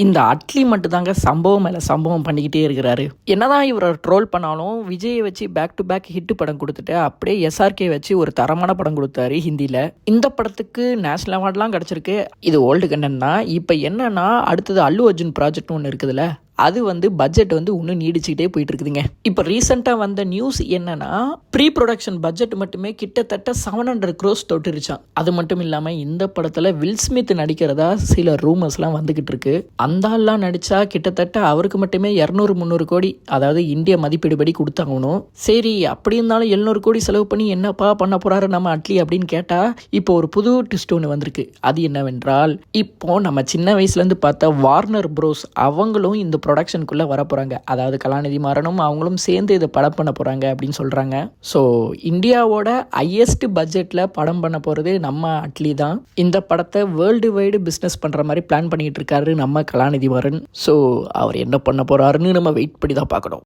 இந்த அட்லி மட்டும் தாங்க சம்பவம் மேலே சம்பவம் பண்ணிக்கிட்டே இருக்கிறாரு. என்னதான் இவரை ட்ரோல் பண்ணாலும் விஜயை வச்சு பேக் டு பேக் ஹிட் படம் கொடுத்துட்டு அப்படியே எஸ்ஆர்கே வச்சு ஒரு தரமான படம் கொடுத்தாரு ஹிந்தியில். இந்த படத்துக்கு நேஷனல் அவார்ட்லாம் கிடச்சிருக்கு. இது ஓல்டு கண்டன் தான். இப்போ என்னன்னா அடுத்தது அல்லு அர்ஜுன் ப்ராஜெக்ட்னு ஒன்று இருக்குதுல்ல, அது பட்ஜெட் இன்னும் நீடிச்சுக்கிட்டே போயிட்டு இருக்குதுங்க. இப்போ ரீசெண்டாக வந்த நியூஸ் என்னன்னா ப்ரீ ப்ரொடக்ஷன் பட்ஜெட் மட்டுமே கிட்டத்தட்ட 700 crores தொட்டுருச்சான். அது மட்டும் இல்லாமல் இந்த படத்தில் வில் ஸ்மித் நடிக்கிறதா சில ரூமர்ஸ்லாம் வந்துகிட்டு இருக்கு. அந்த ஆள்லாம் நடிச்சா கிட்டத்தட்ட அவருக்கு மட்டுமே 200-300 கோடி, அதாவது இந்திய மதிப்பீடுபடி கொடுத்தாங்கணும். சரி, அப்படி இருந்தாலும் 700 கோடி செலவு பண்ணி என்னப்பா பண்ண போறாரு நம்ம அட்லி அப்படின்னு கேட்டா இப்போ ஒரு புது ட்விஸ்ட் ஒன்று வந்திருக்கு. அது என்னவென்றால், இப்போ நம்ம சின்ன வயசுலேருந்து பார்த்த வார்னர் ப்ரோஸ் அவங்களும் இந்த ப்ரொடக்ஷனுக்குள்ளே வர போகிறாங்க. அதாவது கலாநிதி மாறனும் அவங்களும் சேர்ந்து இதை படம் பண்ண போகிறாங்க அப்படின்னு சொல்கிறாங்க. ஸோ இந்தியாவோட ஹையஸ்ட் பட்ஜெட்டில் படம் பண்ண போகிறது நம்ம அட்லி தான். இந்த படத்தை வேர்ல்டு வைடு பிஸ்னஸ் பண்ணுற மாதிரி பிளான் பண்ணிகிட்டு இருக்காரு நம்ம கலாநிதி மாறன். ஸோ அவர் என்ன பண்ண போகிறாருன்னு நம்ம வெயிட் பண்ணி தான் பார்க்கணும்.